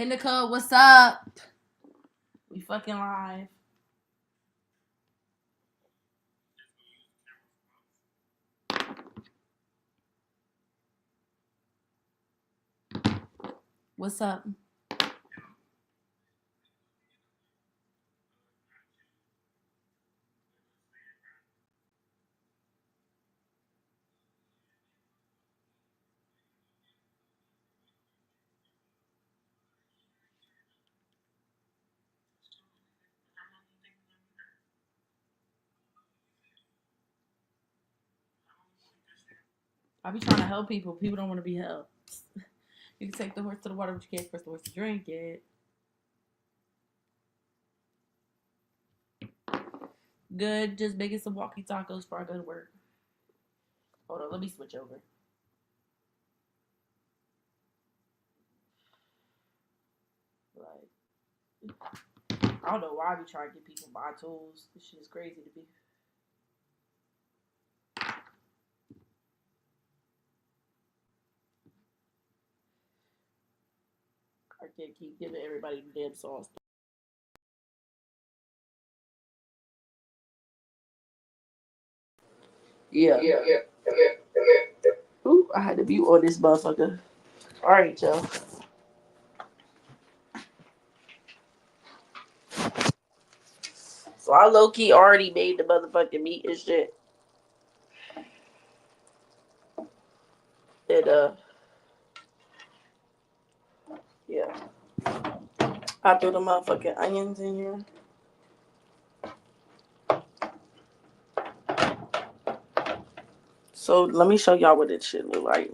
Hey Nicole, what's up? We fucking live. What's up? I be trying to help people. People don't want to be helped. You can take the horse to the water, but you can't force the horse to drink it. Good. Just making some walkie tacos before I go to work. Hold on, let me switch over. Like, I don't know why I be trying to get people to buy tools. This shit is crazy to me. I can't keep giving everybody the damn sauce. Yeah. Ooh, I had to mute on this motherfucker. All right, y'all. So I low key already made the motherfucking meat and shit. And yeah. I threw the motherfucking onions in here. So let me show y'all what this shit look like.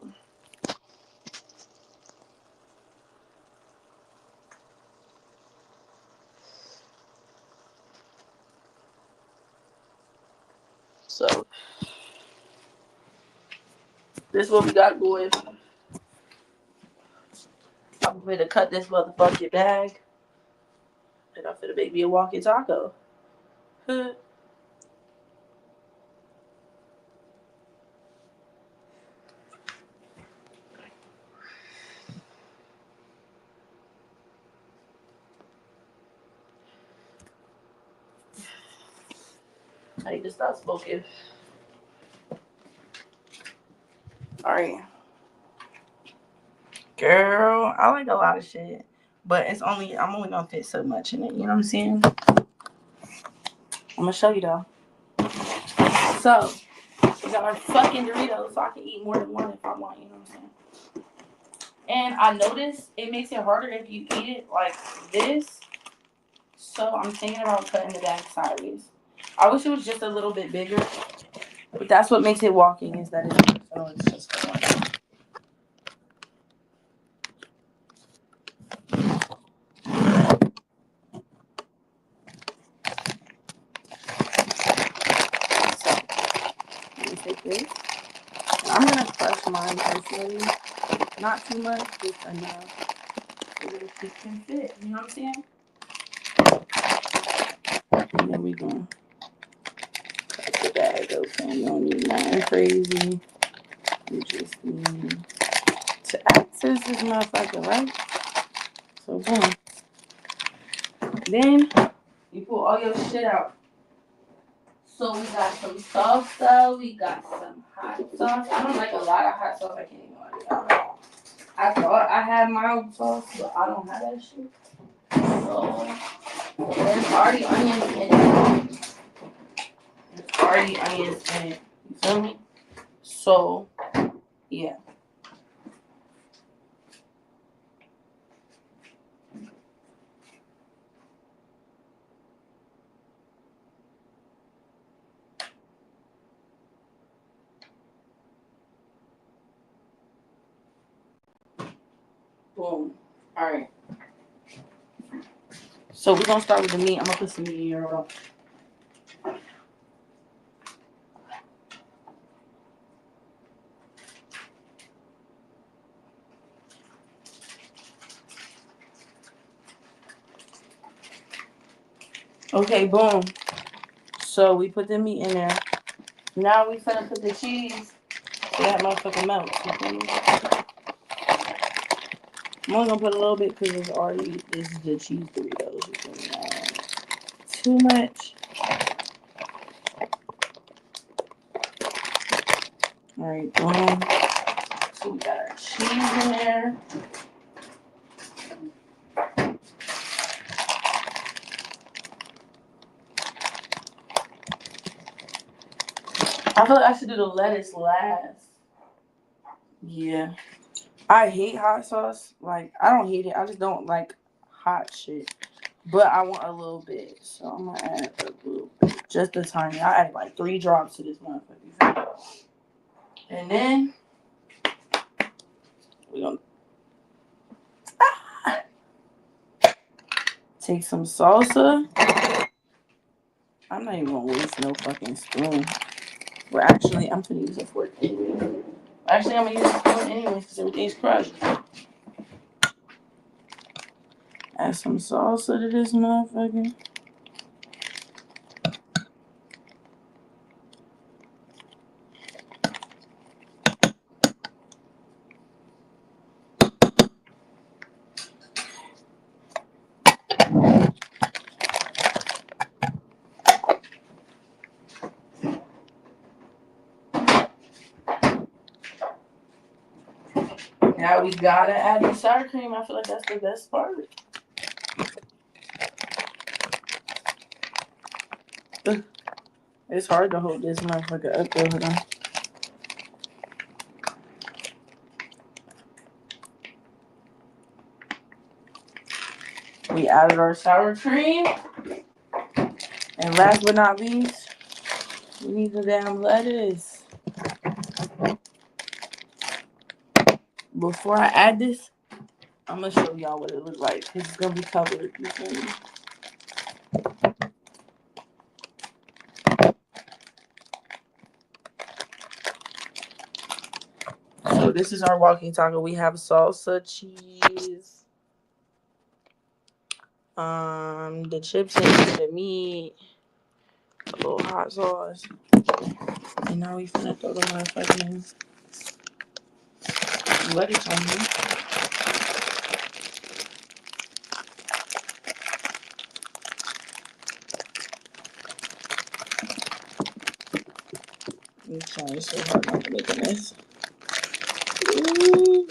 So this is what we got going. I'm gonna cut this motherfucking bag. And I'm finna make me a walkie taco. I need to stop smoking. Alright. Girl, I like a lot of shit. But I'm only gonna fit so much in it, you know what I'm saying? I'm gonna show you though. So, we got our fucking Doritos so I can eat more than one if I want, you know what I'm saying? And I noticed it makes it harder if you eat it like this. So I'm thinking about cutting the bag sideways. I wish it was just a little bit bigger. But that's what makes it walking is that it's just for one. So, let me take this. And I'm going to crush mine personally. Not too much, just enough. So that it can fit. You know what I'm saying? And then we going to cut the bag open. You don't need nothing crazy. You just need to access this motherfucker, right? So, boom. Then you pull all your shit out. So we got some salsa, we got some hot sauce. I don't like a lot of hot sauce. I can't even lie. I thought I had mild sauce, but I don't have that shit. So there's already onions in it. There's already onions in it. You feel me? So yeah. Boom. Alright. So we're gonna start with the meat. I'm gonna put some meat in here. Hold on. Okay, boom. So we put the meat in there. Now we finna put the cheese so that motherfucker melts. You feel me? I'm only gonna put a little bit because this is the cheese Doritos. You feel me? Not too much. Alright, boom. So we got our cheese in there. I feel like I should do the lettuce last. Yeah. I hate hot sauce. Like, I don't hate it. I just don't like hot shit. But I want a little bit. So I'm gonna add a little bit. Just a tiny. I add like 3 drops to this motherfucker. And then we're gonna take some salsa. I'm not even gonna waste no fucking spoon. Well, actually, I'm gonna use a fork anyway. Actually, I'm gonna use a spoon anyway because everything's crushed. Add some salsa to this motherfucker. Now we gotta add the sour cream. I feel like that's the best part. Ugh. It's hard to hold this motherfucker up there. Hold on. We added our sour cream. And last but not least, we need the damn lettuce. Before I add this, I'm gonna show y'all what it looks like because it's gonna be covered. You feel me? So this is our walking taco. We have salsa, cheese, the chips in the meat, a little hot sauce, and now we finna throw the motherfucking lettuce on here. I'm trying so hard not to make a mess. Ooh.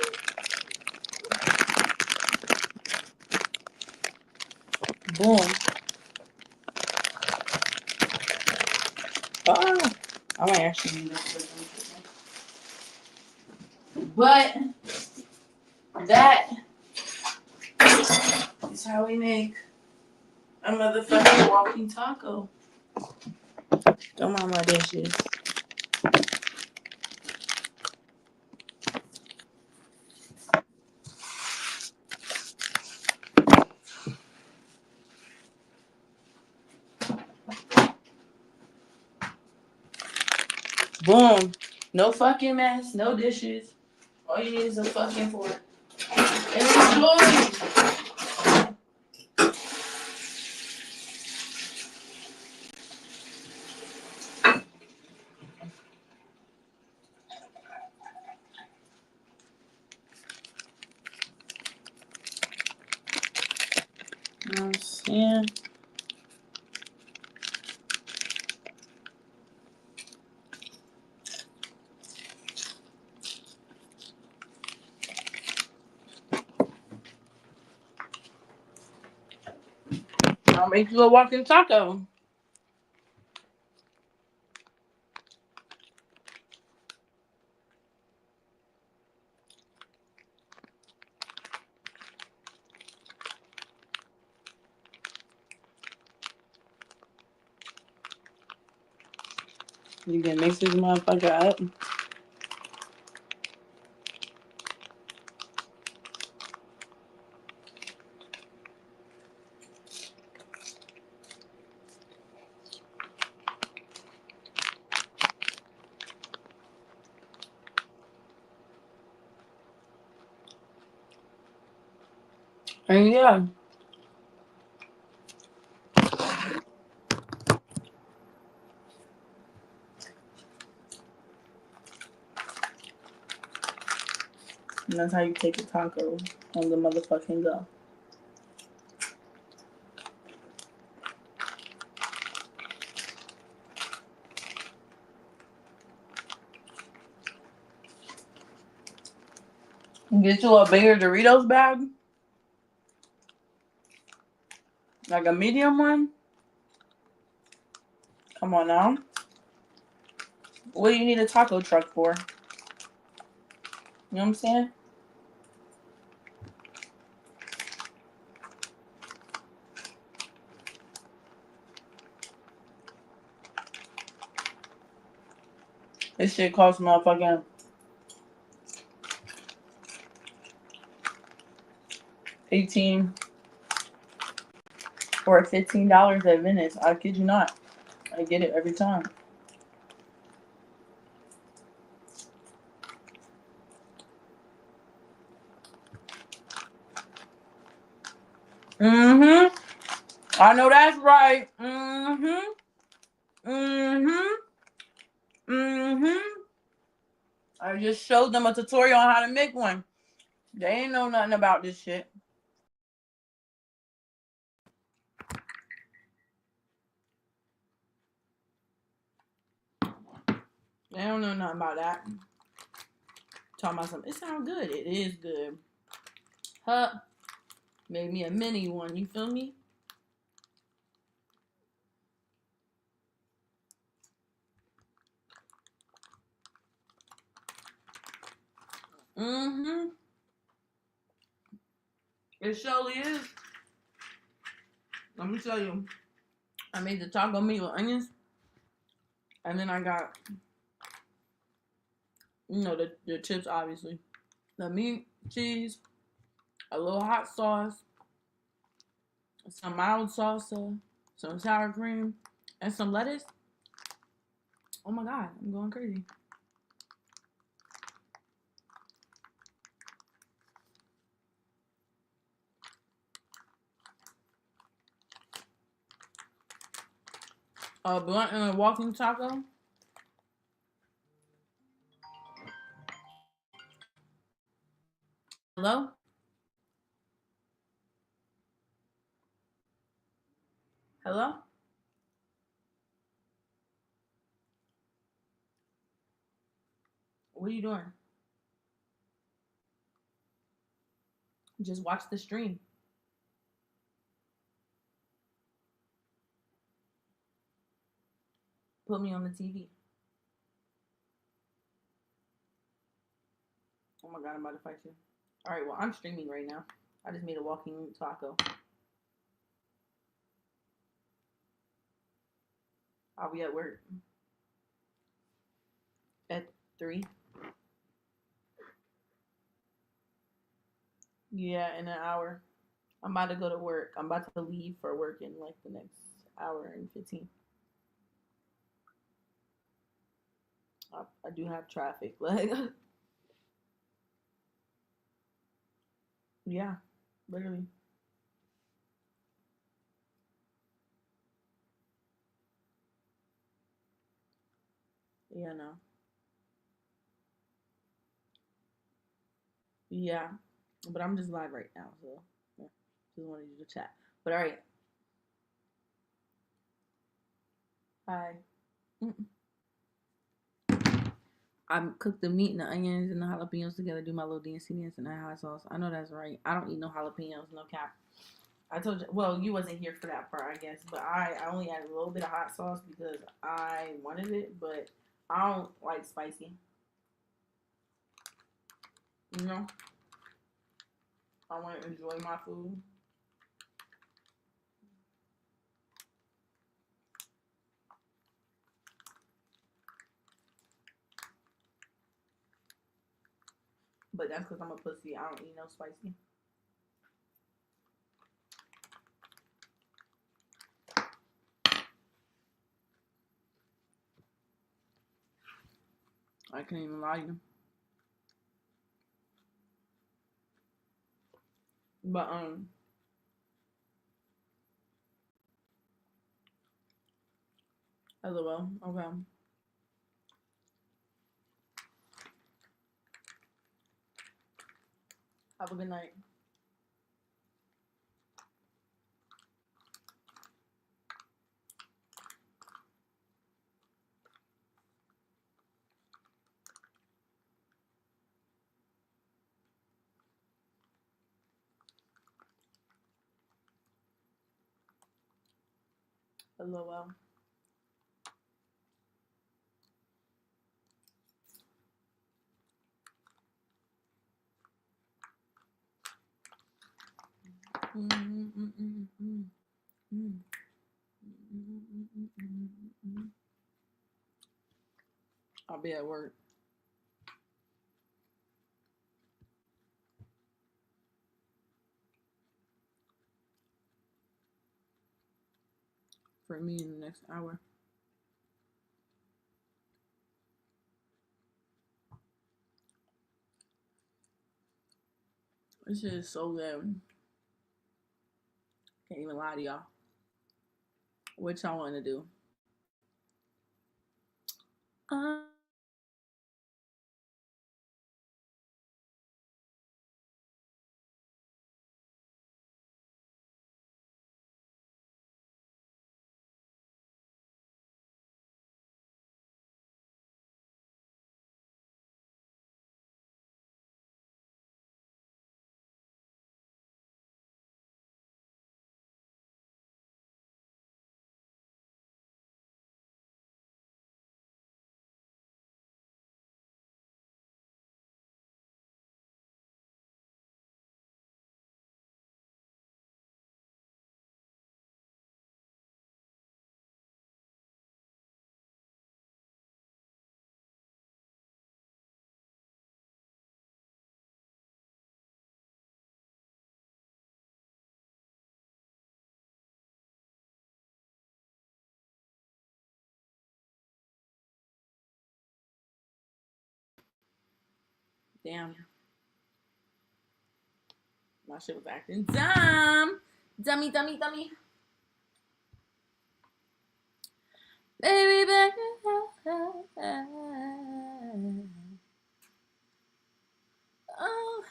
Boom. Ah. I might actually need this. But that is how we make a motherfucking walking taco. Don't mind my dishes. Boom. No fucking mess. No dishes. All you need is a fucking fork. And enjoy. You know what I'm saying? I'll make you a walking taco. You can mix this motherfucker up. And yeah. And that's how you take a taco on the motherfucking go. Get you a bigger Doritos bag. Like a medium one. Come on now. What do you need a taco truck for? You know what I'm saying? This shit costs motherfucking $18 or $15 at Venice. I kid you not. I get it every time. Mm-hmm. I know that's right. Mm-hmm. Mm-hmm. Mm-hmm. I just showed them a tutorial on how to make one. They ain't know nothing about this shit. They don't know nothing about that. Talking about something. It sounds good. It is good. Huh? Made me a mini one. You feel me? Mm-hmm. It surely is. Let me tell you. I made the taco meat with onions. And then I got, the chips, obviously. The meat, cheese, a little hot sauce, some mild salsa, some sour cream, and some lettuce. Oh my God, I'm going crazy. A blunt and a walking taco. Hello? Hello? What are you doing? Just watch the stream. Put me on the TV. Oh my god, I'm about to fight you. Alright, well, I'm streaming right now. I just made a walking taco. I'll be at work at 3. Yeah, in an hour. I'm about to go to work. I'm about to leave for work in like the next hour and 15. I do have traffic. Like, yeah, literally. Yeah, no. Yeah, but I'm just live right now, so yeah, just wanted you to chat. But all right, hi. Mm. I cook the meat and the onions and the jalapenos together, do my little dancey dance and that hot sauce. I know that's right. I don't eat no jalapenos, no cap. I told you, well, you wasn't here for that part, I guess, but I only added a little bit of hot sauce because I wanted it, but I don't like spicy. You know, I want to enjoy my food. But that's because I'm a pussy. I don't eat no spicy. I can't even lie to you. But LOL. Okay. Have a good night. LOL. I'll be at work. For me in the next hour. This shit is so good. Can't even lie to y'all. What y'all want to do? Uh, damn. My shit was acting dumb. Dummy, dummy, dummy. Baby, baby. Oh,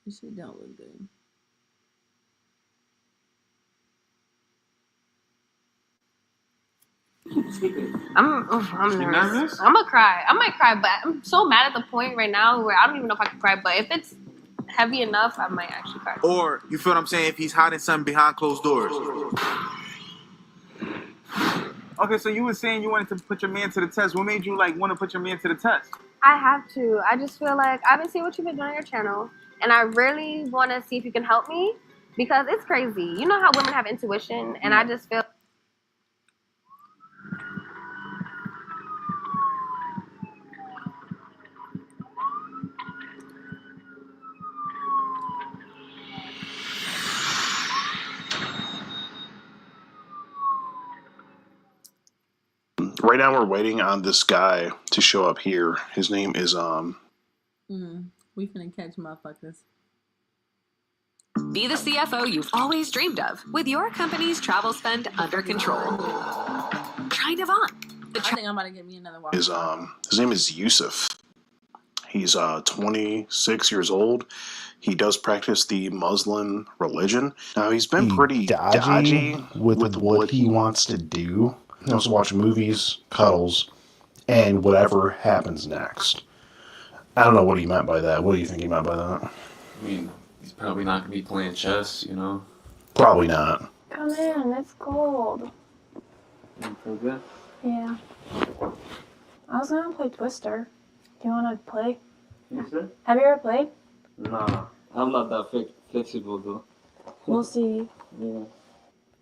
This shit don't look good. I'm nervous. I'm gonna cry. I might cry, but I'm so mad at the point right now where I don't even know if I can cry. But if it's heavy enough, I might actually cry. Or, you feel what I'm saying, if he's hiding something behind closed doors. Okay, so you were saying you wanted to put your man to the test. What made you want to put your man to the test? I have to. I just feel like I've been seeing what you've been doing on your channel, and I really want to see if you can help me because it's crazy. You know how women have intuition, and I just feel. Right now we're waiting on this guy to show up here. His name is We finna catch motherfuckers. Be the CFO you've always dreamed of with your company's travel spend under control. Try Navan. I think I'm about to get me another walk. his name is Yusuf. He's 26 years old. He does practice the Muslim religion. Now he's been pretty dodgy with what he wants to do. He wants to watch movies, cuddles, and whatever happens next. I don't know what he meant by that. What do you think he meant by that? I mean, he's probably not gonna be playing chess, you know? Probably not. Come in, it's cold. You feel good? Yeah. I was gonna play Twister. Do you wanna play? You said? Have you ever played? Nah, I'm not that flexible though. We'll see. Yeah.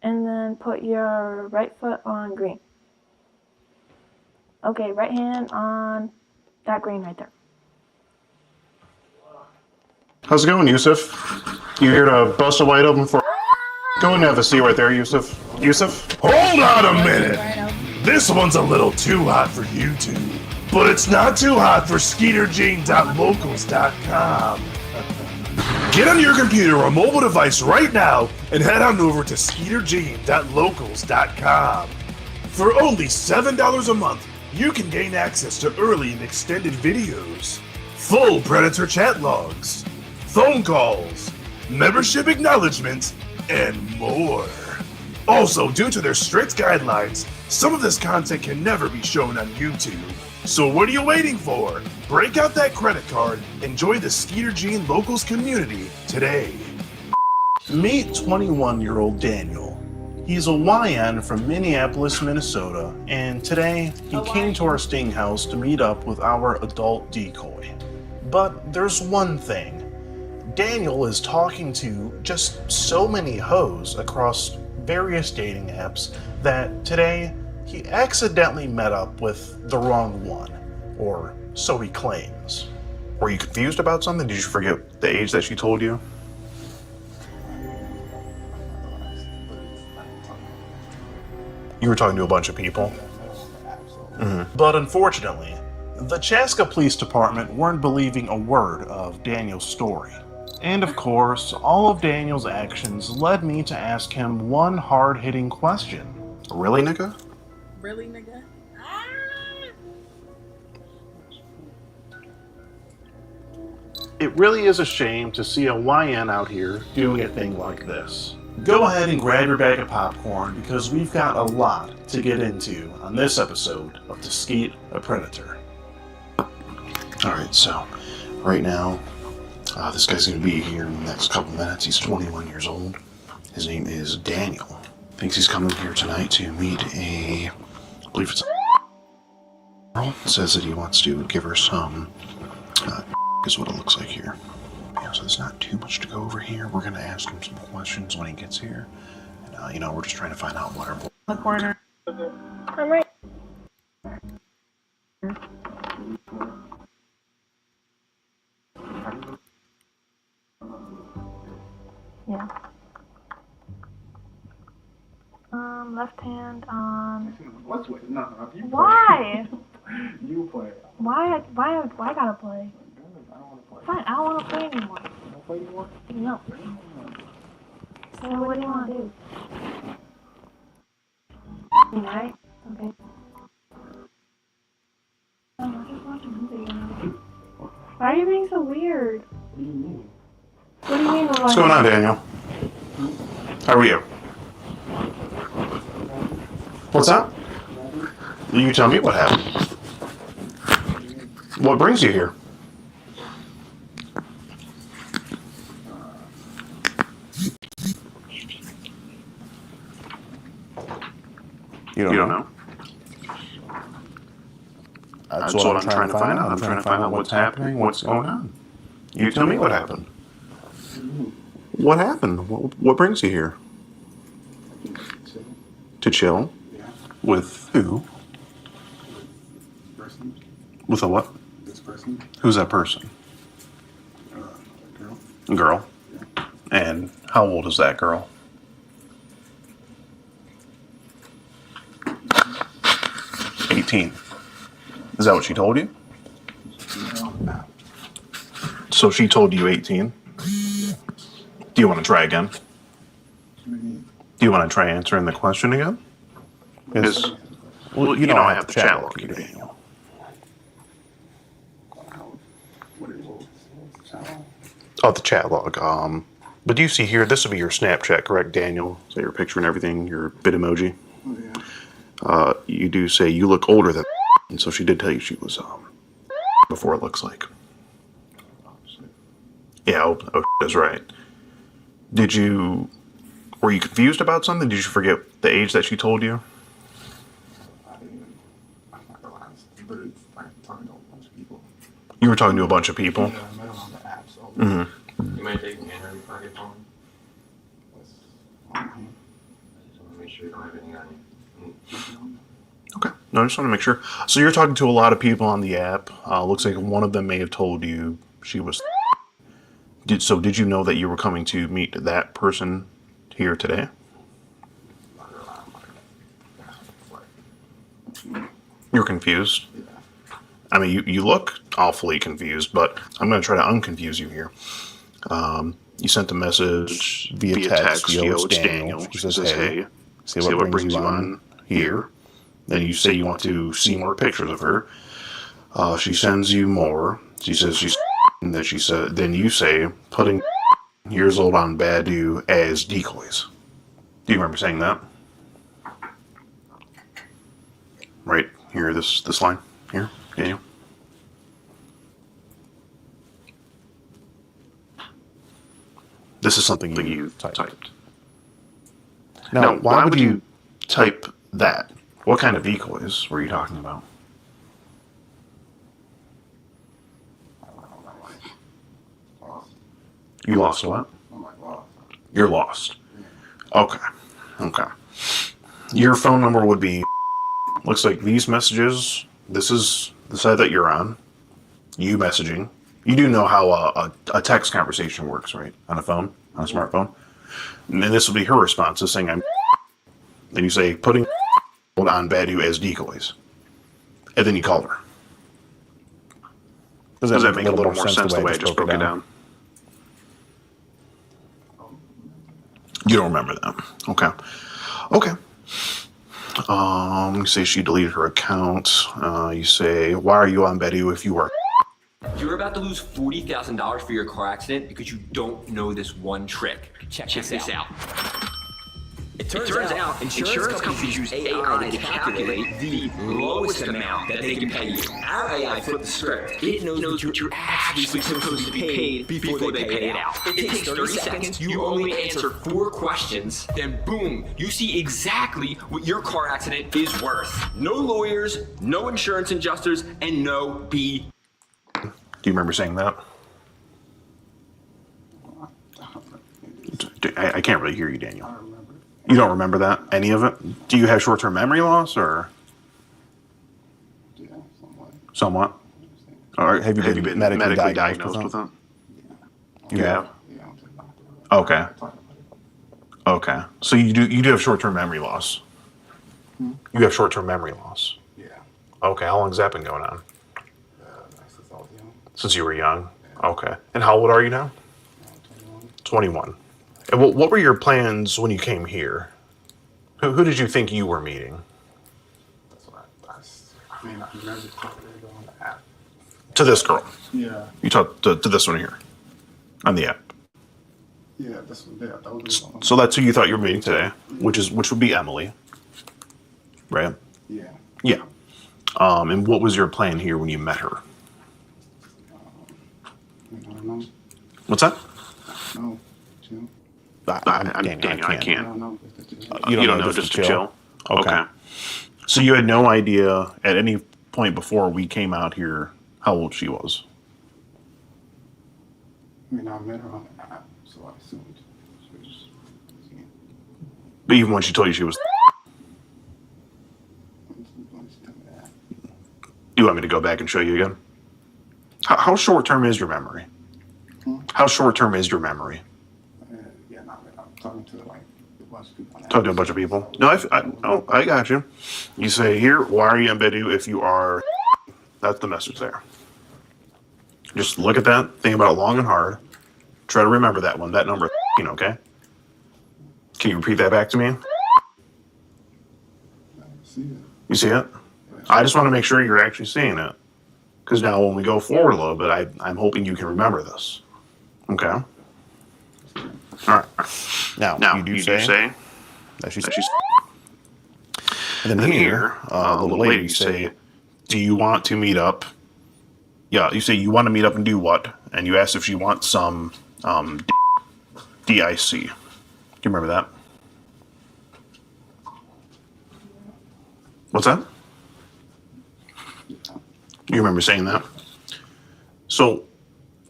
And then put your right foot on green. Okay, right hand on that green right there. How's it going, Yusuf? You here to bust a wide open for... Go and have a seat right there, Yusuf. Yusuf? Hold on a minute! This one's a little too hot for YouTube, but it's not too hot for SkeeterJane.locals.com. Get on your computer or mobile device right now and head on over to SkeeterJane.locals.com. For only $7 a month, you can gain access to early and extended videos, full Predator chat logs, phone calls, membership acknowledgements, and more. Also, due to their strict guidelines, some of this content can never be shown on YouTube. So what are you waiting for? Break out that credit card and join the Skeeter Gene Locals community today. Meet 21-year-old Daniel. He's a YN from Minneapolis, Minnesota, and today he came to our sting house to meet up with our adult decoy. But there's one thing. Daniel is talking to just so many hoes across various dating apps that today he accidentally met up with the wrong one, or so he claims. Were you confused about something? Did you forget the age that she told you? You were talking to a bunch of people? But unfortunately, the Chaska Police Department weren't believing a word of Daniel's story. And of course, all of Daniel's actions led me to ask him one hard-hitting question. Really, nigga? Really, nigga? It really is a shame to see a YN out here doing a thing like this. Go ahead and grab your bag of popcorn because we've got a lot to get into on this episode of To Skeet a Predator. Alright, so right now, this guy's going to be here in the next couple minutes. He's 21 years old. His name is Daniel. Thinks he's coming here tonight to meet I believe it's a girl. Says that he wants to give her some, is what it looks like here. Yeah, so there's not too much to go over here. We're going to ask him some questions when he gets here. And, we're just trying to find out what our... The corner. I'm right. Yeah. Left hand on. What's with no? You Why? You play. Why I gotta play? I don't want to play. Fine, I don't want to play anymore. You don't play anymore? No. So what do you want to do? Alright. Okay. Oh, I just watched a movie. Why are you being so weird? What do you mean? What do you mean? What's going on, Daniel? How are you? What's that? You tell me what happened. What brings you here? You don't know? That's what I'm trying to find out. I'm trying to find out what's happening, what's going on. You tell me what happened. What happened? What brings you here? To chill? With who? With a what? Who's that person? Girl. And how old is that girl? 18. Is that what she told you? So she told you 18? Do you want to try again? Do you want to try answering the question again? Because, well, you know I have the chat log here, Daniel. Oh, the chat log. But do you see here, this will be your Snapchat, correct, Daniel? So your picture and everything, your bit emoji. You do say you look older than, and so she did tell you she was before, it looks like. Yeah, oh, that's right. Were you confused about something? Did you forget the age that she told you? You were talking to a bunch of people? Mm-hmm. You might take a camera before I get home. I just want to make sure you don't have anything on you. Okay. No, I just want to make sure. So you're talking to a lot of people on the app. Looks like one of them may have told you she was. Did you know that you were coming to meet that person here today? You're confused? I mean, you look awfully confused, but I'm going to try to unconfuse you here. You sent a message via text. Yo, it's Daniel. She says, hey, say what brings you on here. Then you say you want to see more pictures of her. She sends you more. She says she's... And then you say, putting years old on Badu as decoys. Do you remember saying that? Right here, this line here, Daniel. This is something you typed. Now, why would you type that? What kind of decoys were you talking about? You lost what? You're lost. Okay. Your phone number would be... Looks like these messages, this is the side that you're on. You messaging. You do know how a text conversation works, right? On a phone, on a smartphone. And this will be her response, is saying, I'm... Then you say, putting on Badu as decoys. And then you call her. Does that make a little more sense the way I just broke it down? You don't remember that. Okay. You say she deleted her account. You say, why are you on Badu if you are... You're about to lose $40,000 for your car accident because you don't know this one trick. Check this out. It turns out insurance companies use AI to calculate the lowest amount that they can pay you. Our AI flipped the script. It knows what you're actually supposed to be paid before they pay it out. It takes 30 seconds. You only answer 4 questions. Then boom, you see exactly what your car accident is worth. No lawyers, no insurance adjusters, and no B. Do you remember saying that? I can't really hear you, Daniel. You don't remember that? Any of it? Do you have short-term memory loss, or? Yeah, somewhat. Or have you been medically diagnosed with it? You have? Okay. So you do have short-term memory loss. You have short-term memory loss. Yeah. Okay. How long has that been going on? Since you were young. Okay. And how old are you now? 21. And what were your plans when you came here? Who did you think you were meeting? I mean, I never talked to her on the app. To this girl? Yeah. You talked to this one here? On the app? Yeah, that's what they. That was So that's who you thought you were meeting today, which would be Emily, right? yeah. Yeah. And what was your plan here when you met her? I don't know. What's that? No, chill. Daniel, I I can't. don't know. You don't know, just to chill? Okay. So you had no idea at any point before we came out here how old she was? I mean, I met her on the app, so I assumed she was. But even when she told you she was, you want me to go back and show you again? How short term is your memory? How short term is your memory? Yeah, not really. I'm talking to like a bunch of people. Talk to a bunch of people. No, I got you. You say here, why are you in Bedu if you are? That's the message there. Just look at that. Think about it long and hard. Try to remember that one. That number, okay? Can you repeat that back to me? See it. You see it? I just want to make sure you're actually seeing it. Because now when we go forward a little bit, I'm hoping you can remember this. Okay? All right. Now you do say that she's. And then here, a little later, you say, do you want to meet up? Yeah, you say you want to meet up and do what? And you ask if she wants some DIC. Do you remember that? What's that? You remember saying that? So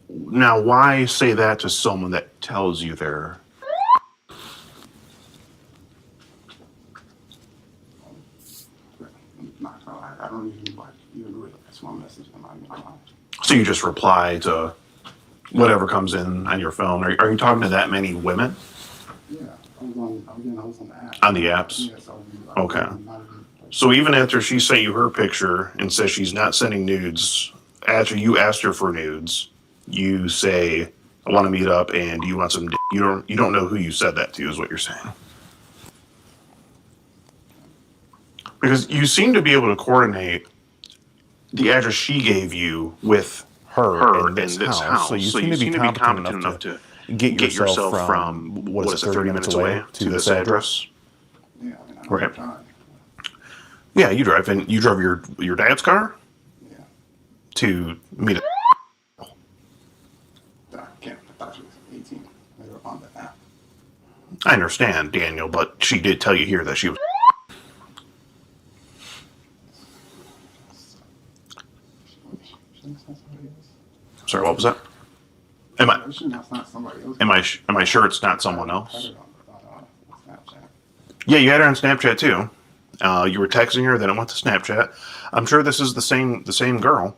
now why say that to someone that tells you they're... I don't even like even read that's my message. So you just reply to whatever comes in on your phone. Are you talking to that many women? Yeah, I was on the app. On the apps? Yeah, so Okay. So even after she sent you her picture and says she's not sending nudes, after you asked her for nudes, you say, I want to meet up and do you want some you don't know who you said that to is what you're saying. Because you seem to be able to coordinate the address she gave you with her in this house. So you seem to be competent enough to get yourself from, what is it, 30 minutes away to this address? Yeah, Right. Yeah, you drive. And you drove your dad's car? Yeah. To meet it. I thought she was 18. They were on the app. I understand, Daniel, but she did tell you here that she was. Sorry, what was that? Am I sure it's not someone else? Yeah, you had her on Snapchat too. You were texting her, then it went to Snapchat. I'm sure this is the same girl.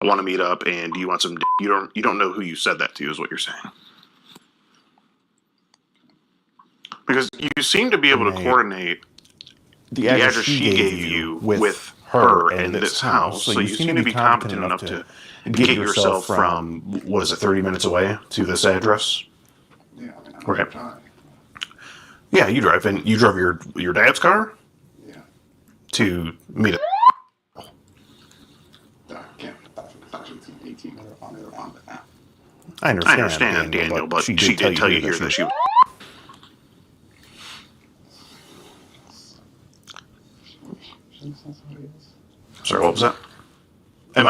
want to meet up, and do you want some? You don't know who you said that to, is what you're saying. Because you seem to be able to coordinate the address she gave you with her and this house, so you seem to be competent enough to get yourself from, what is it, 30 minutes away to this address? Yeah, I mean, Right. drive. Yeah, you drive, and you drove your dad's car Yeah. to meet a... I can't. Thought she was 18 on the app. I understand, Daniel, but she did tell you here that she... Sorry, what was that? Am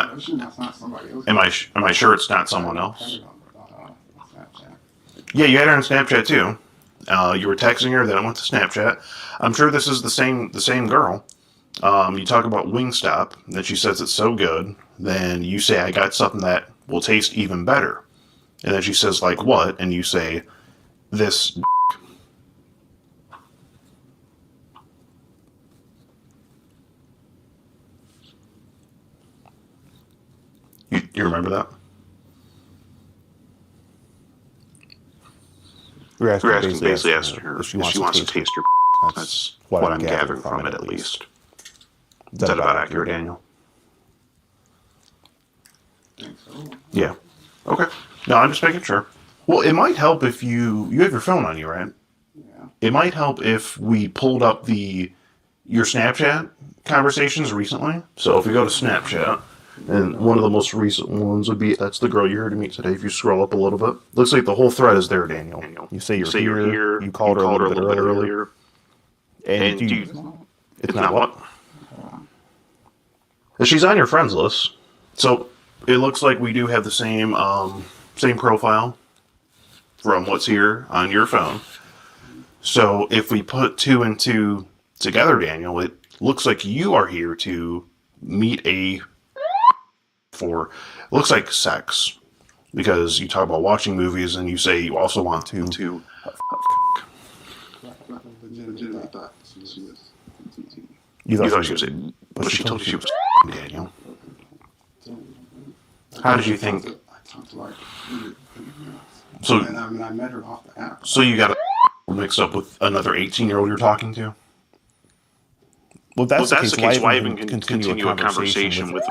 I sure it's not someone else? Yeah, you had her on Snapchat too. You were texting her, then it went to Snapchat. I'm sure this is the same girl. You talk about Wingstop, that she says it's so good. Then you say, I got something that will taste even better. And then she says, like what? And you say, this. You remember that? You're basically asking her if she wants to taste your. That's what I'm gathering from it, at least. Is that about accurate, Daniel? Think so. Yeah. Okay. No, I'm just making sure. Well, it might help if you have your phone on you, right? Yeah. It might help if we pulled up your Snapchat conversations recently. So if we go to Snapchat, and one of the most recent ones would be, that's the girl you're here to meet today. If you scroll up a little bit, looks like the whole thread is there, Daniel. You say you're here. You called her a little bit earlier. And it's not what? She's on your friends list. So it looks like we do have the same profile from what's here on your phone. So if we put two and two together, Daniel, it looks like you are here to meet looks like sex, because you talk about watching movies and you say you also want to Legitimately thought she was 18. you thought she was but she told you she was Daniel. How did you think? I talked to like, So and I mean, I met her off the app. so you got mixed up with another 18-year-old you're talking to? Well, if that's the case, why even continue a conversation with?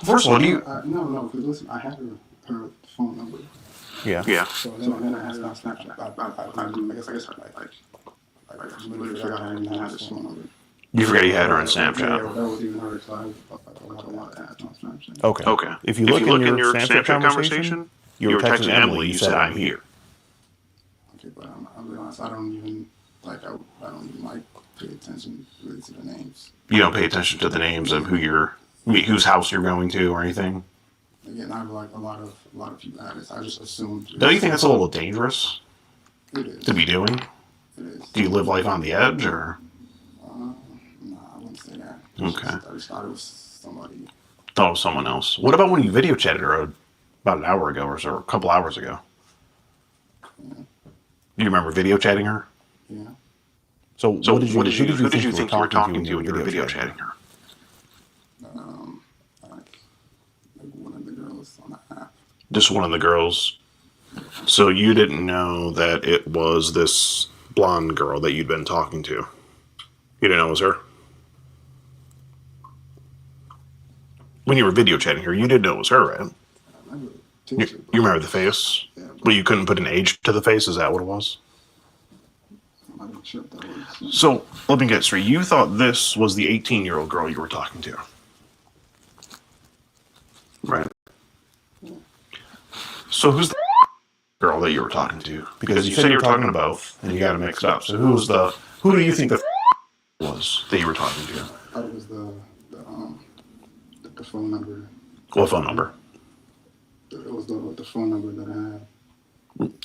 First of all, No, because listen, I had her phone number. Yeah. So then I had it on Snapchat. I guess I literally forgot I didn't have this phone number. You forgot you had her on Yeah, Snapchat. that was even harder, so I don't want to add on Snapchat. Okay. If you look in your Snapchat conversation, you were texting Emily. You said, "I'm here." Okay, but I'll be honest. I don't even like pay attention really to the names. You don't pay attention to the names of whose house you're going to or anything. Again, I have like a lot of people have this. I just assumed. Don't you think that's a little dangerous It is. to be doing? It is. Do you live life on the edge, or? No, I wouldn't say that. Okay. I just thought it was somebody. Thought it was someone else. What about when you video chatted her about an hour ago or so, or a couple hours ago? Yeah. You remember video chatting her? Yeah. So who did you think you were talking to when you were video chatting her? Like one of the girls on the app. Just one of the girls. So you didn't know that it was this blonde girl that you'd been talking to. You didn't know it was her? When you were video chatting her, you did know it was her, right? I remember You remember the face? Yeah, But you couldn't put an age to the face? Is that what it was? I'm not sure if that was. So, let me get straight. You thought this was the 18-year-old girl you were talking to. Right. So who's the girl that you were talking to? Because you said you were talking to both, and you got it mixed up. So who do you think the was that you were talking to? I thought it was the phone number. What phone number? It was the phone number that I had.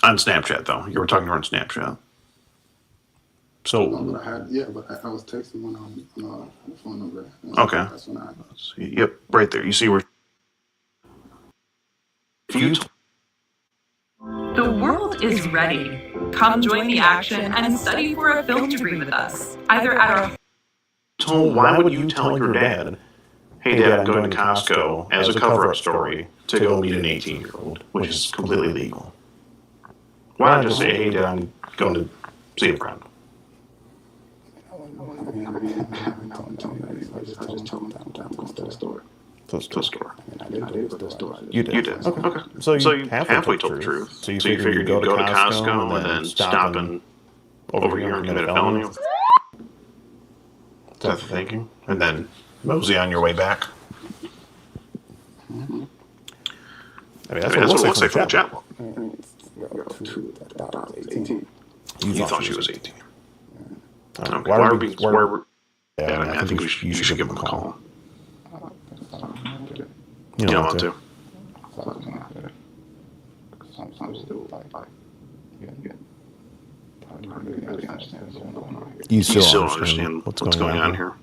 On Snapchat, though. You were talking to her on Snapchat. So, No, but I had, but I was texting one on the phone number. Okay. That's when I. yep, right there. You see where. The world is ready. Come join the action and study for a film degree with us, either at our. So why would you tell your dad, hey Dad, I'm going to Costco as a cover-up story to go meet an 18-year-old, which is completely legal. Why not just say, hey Dad, I'm going to see a friend? I just told him that I'm going to the store. To the store. I did go to the store. You did? Okay. So you halfway told the truth. So you figured you'd go to Costco and then stop and overhear and commit a felony? Is that the thinking? And then mosey on your way back? I mean, that's what it looks like from the chat log. You thought she was 18. I think you should give him a call. You don't want to. You still understand what's going on here?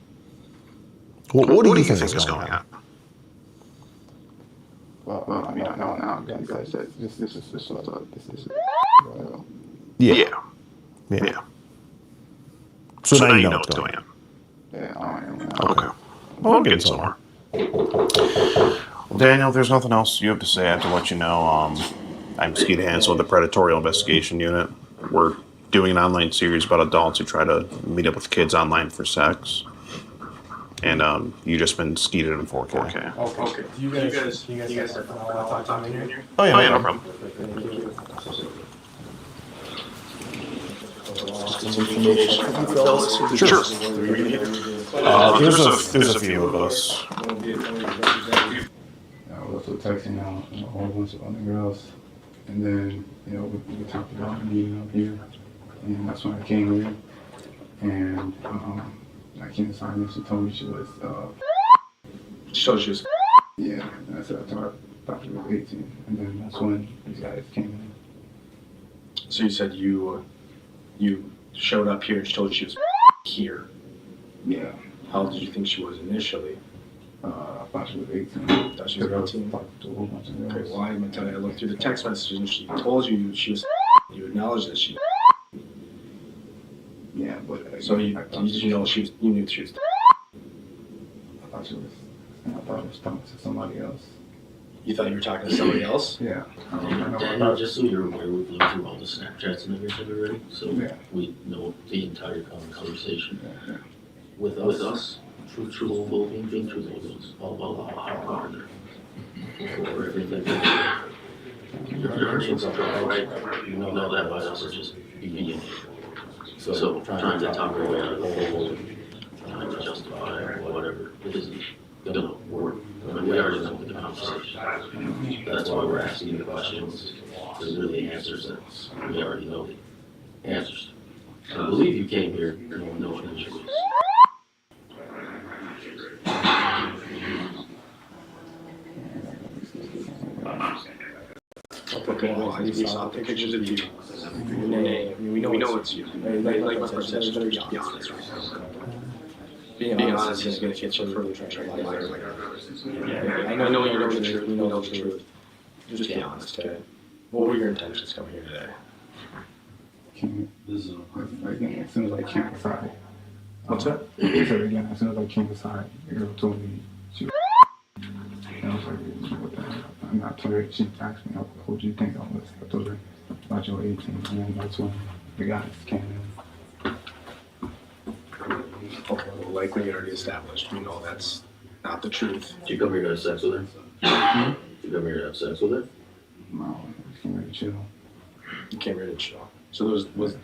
What do you think is going on? Well, I mean, I know now because this is Yeah. So now you know what's going on. Okay. Well, I'm getting somewhere. Well, Daniel, there's nothing else you have to say. I have to let you know. I'm Skeet Hansel with the Predatorial Investigation Unit. We're doing an online series about adults who try to meet up with kids online for sex. And you just been skeeted in 4K. Okay. Do you guys want to talk to me here? Oh yeah, no problem. Sure. There's a few of us. I was also texting out a whole bunch of other girls, and then we talked about meeting up here, and that's when I came here, and I came inside and she told me she was. She told you she was. Yeah, and I said I thought she was 18, and then that's when these guys came in. So you said you showed up here and she told you she was here. Yeah. How old did you think she was initially? I thought she was 18. Thought she was 18? Talked to a whole bunch of girls. Okay, well, I'm going to tell you, I looked through the text messages and she told you she was. You acknowledged that she. Yeah, but. So you know you knew she was. I thought she was talking to somebody else. You thought you were talking to somebody else? Yeah. Daniel, just so you're aware, we've looked through all the Snapchats and everything already, so Yeah. we know the entire conversation. Yeah. With us, truthful, being truthful is all about how hard for everything. Your name's up right, you know that by us is just being. So trying to talk our way out of the hole, trying to justify or whatever, it isn't gonna work. I mean, we already know the conversation. That's why we're asking the questions. There's really answers that we already know the answers. I believe you came here knowing the truth. Okay, well, we saw pictures of you. Your name. We know it's you. Like my first said, just be honest. Being honest is going to get you further than a liar. I know you know the truth. We know the truth. Just be honest, okay? What were your intentions coming here today? Again, as soon as I came inside. What's that? So again, as soon as I came inside, the girl told me she was. And I was like, what the hell? I'm not told her. She asked me, what do you think I was? I told her about your 18, and then that's when the guys came in. Okay, well, like we already established, we know that's not the truth. Did you come here to have sex with her? Did you come here to have sex with her? No, I just came here to chill. You came here to chill. So was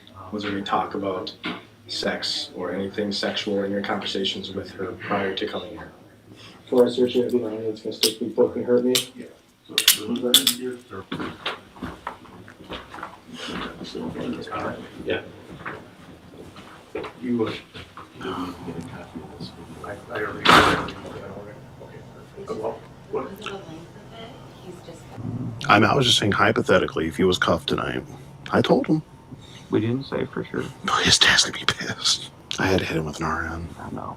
there any talk about sex or anything sexual in your conversations with her prior to coming here? Before I search it, it's gonna stick me, poke and hurt me. Yeah. You would. I already. I was just saying hypothetically, if he was cuffed tonight, I told him. We didn't say for sure. No, his dad's gonna be pissed. I had to hit him with an RN. I know.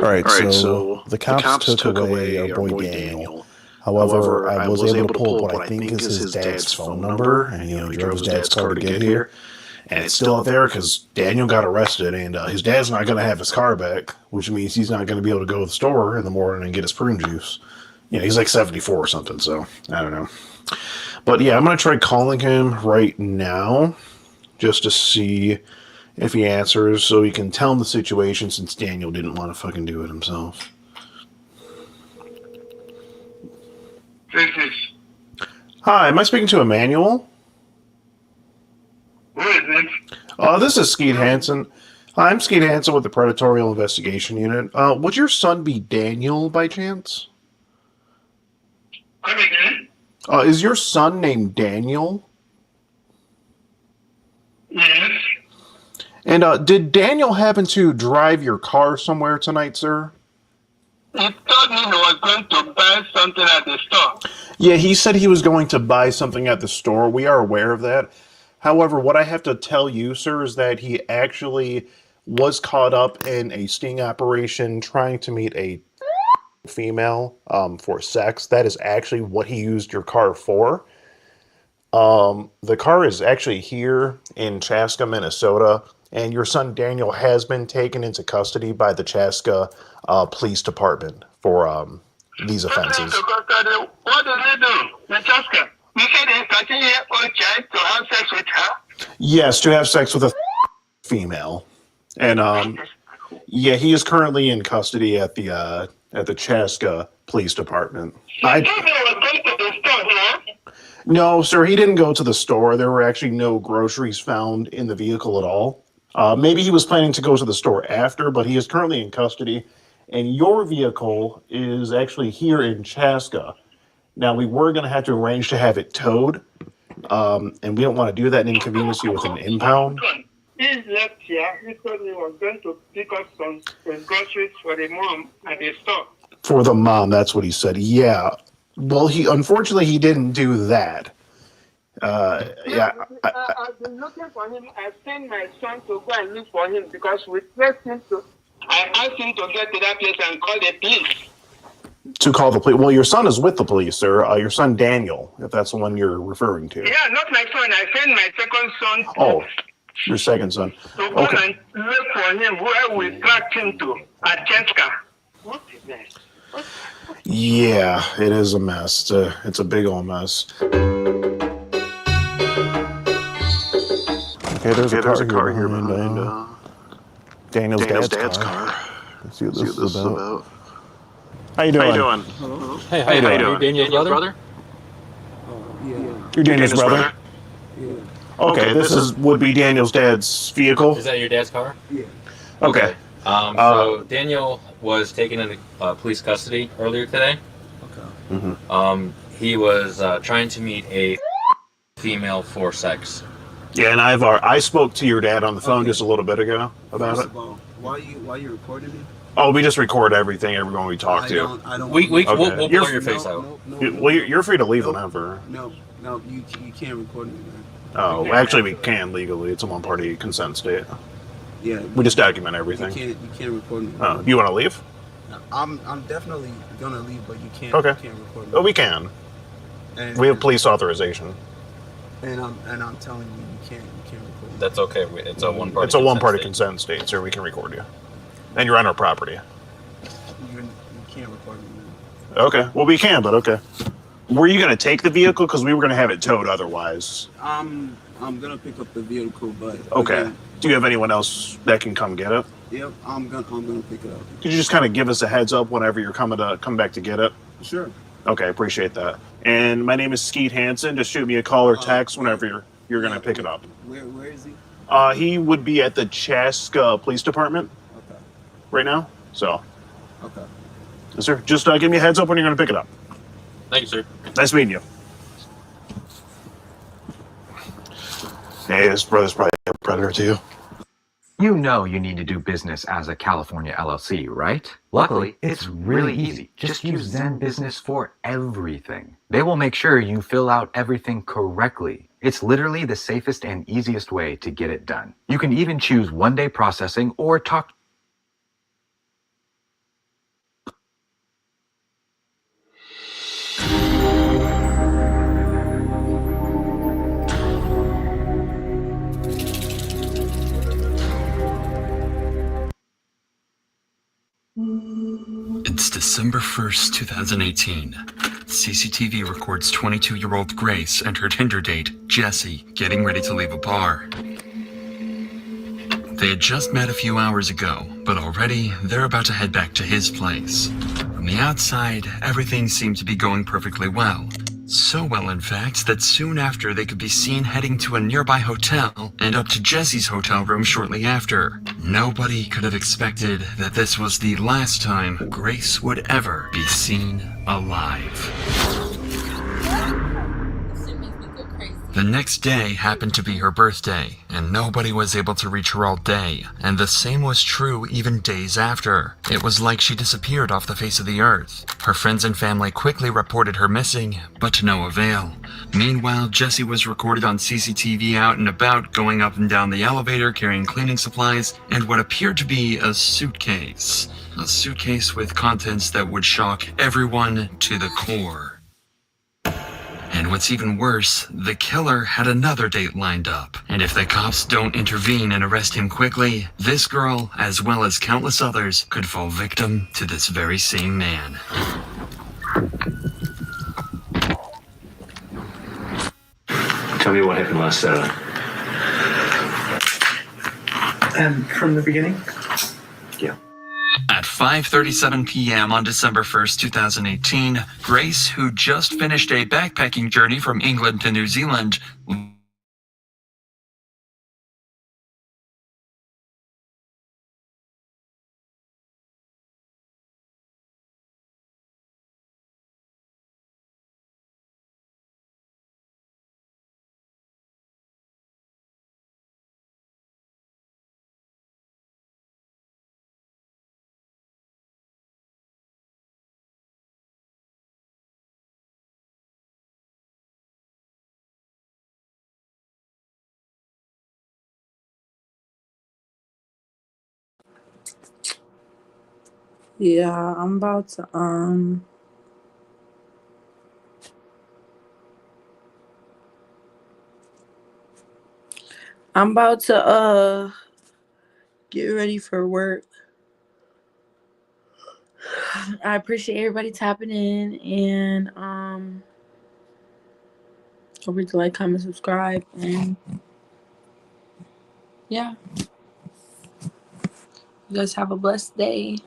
All right, so the cops took away our boy Daniel. However, I was able to pull up what I think is his dad's phone number, and he drove his dad's car to get here. And it's still out there because Daniel got arrested, and his dad's not going to have his car back, which means he's not going to be able to go to the store in the morning and get his prune juice. He's like 74 or something, so I don't know. But yeah, I'm going to try calling him right now just to see if he answers so he can tell him the situation since Daniel didn't want to fucking do it himself. Hi, am I speaking to Emmanuel? Who is it? This is Skeet Hansen. Hi, I'm Skeet Hansen with the Predatorial Investigation Unit. Would your son be Daniel by chance? Come again? Is your son named Daniel? Yes. And did Daniel happen to drive your car somewhere tonight, sir? He told me he was going to buy something at the store. Yeah, he said he was going to buy something at the store. We are aware of that. However, what I have to tell you, sir, is that he actually was caught up in a sting operation trying to meet a female for sex. That is actually what he used your car for. The car is actually here in Chaska, Minnesota, and your son Daniel has been taken into custody by the Chaska Police Department for these offenses. What did they do in Chaska? You said he's 13-year-old child to have sex with her? Yes, to have sex with a female. And yeah, he is currently in custody at the Chaska Police Department. No, sir, he didn't go to the store. There were actually no groceries found in the vehicle at all. Maybe he was planning to go to the store after, but he is currently in custody. And your vehicle is actually here in Chaska. Now, we were going to have to arrange to have it towed, and we don't want to do that and inconvenience you with an impound. He left here because he was going to pick up some groceries for the mom at the store. For the mom, that's what he said. Yeah. Well, unfortunately, he didn't do that. Yeah. I've been looking for him. I sent my son to go and look for him because we pressed him to. I asked him to get to that place and call the police. To call the police. Well, your son is with the police, sir. Your son Daniel, if that's the one you're referring to. Yeah, not my son. I sent my second son. Oh, your second son. To go and look for him where we tracked him to at Cheska. What is that? Yeah, it is a mess. It's a big old mess. Okay, there's a car here behind Daniel's dad's car. Let's see what this is about. How you doing? Hey, how you doing? Daniel's brother? You're Daniel's brother? Yeah. Okay, this would be Daniel's dad's vehicle? Is that your dad's car? Yeah. Okay. So Daniel was taken into police custody earlier today. Okay. Mm-hmm. He was trying to meet a female for sex. Yeah, and I spoke to your dad on the phone just a little bit ago about First it. of all, why you recording me? Oh, we just record everyone we talk to. I don't. We'll Okay. blur your face out. Well, you're free to leave whenever. No, you can't record me, man. Oh, actually, we can legally. It's a one-party consent state. Yeah. We just document everything. You can't record me. Oh, you want to leave? I'm definitely gonna leave, but you can't. Okay. You can't record me. Oh, we can. And, We have police authorization. And I'm telling you, you can't record me. That's okay. It's a one-party. It's a one-party consent state, so we can record you. And you're on our property. You can't record me, man. Okay. Well, we can, but okay. Were you going to take the vehicle? Because we were going to have it towed otherwise. I'm gonna pick up the vehicle, but Okay. again, Do you have anyone else that can come get it? yep, I'm gonna pick it up. Could you just kind of give us a heads up whenever you're come back to get it? Sure. Okay, appreciate that. And my name is Skeet Hansen. Just shoot me a call or text whenever you're going to pick it up. Where is he? He would be at the Chaska Police Department Okay. right now. So, Okay. yes, sir. Just give me a heads up when you're going to pick it up. Thank you, sir. Nice meeting you. Hey, this brother's probably a predator to you. You know you need to do business as a California LLC, right? Luckily, it's really easy. Just use Zen Business for everything. They will make sure you fill out everything correctly. It's literally the safest and easiest way to get it done. You can even choose one-day processing or talk December 1st, 2018, CCTV records 22-year-old Grace and her Tinder date, Jesse, getting ready to leave a bar. They had just met a few hours ago, but already they're about to head back to his place. From the outside, everything seemed to be going perfectly well. So well, in fact, that soon after they could be seen heading to a nearby hotel and up to Jesse's hotel room shortly after. Nobody could have expected that this was the last time Grace would ever be seen alive. The next day happened to be her birthday, and nobody was able to reach her all day, and the same was true even days after. It was like she disappeared off the face of the earth. Her friends and family quickly reported her missing, but to no avail. Meanwhile, Jesse was recorded on CCTV out and about, going up and down the elevator, carrying cleaning supplies, and what appeared to be a suitcase. A suitcase with contents that would shock everyone to the core. And what's even worse, the killer had another date lined up. And if the cops don't intervene and arrest him quickly, this girl, as well as countless others, could fall victim to this very same man. Tell me what happened last Saturday. And from the beginning? Yeah. At 5:37 p.m. on December 1st, 2018, Grace, who just finished a backpacking journey from England to New Zealand, Yeah, I'm about to get ready for work. I appreciate everybody tapping in, and don't forget to like, comment, subscribe, and yeah. You guys have a blessed day.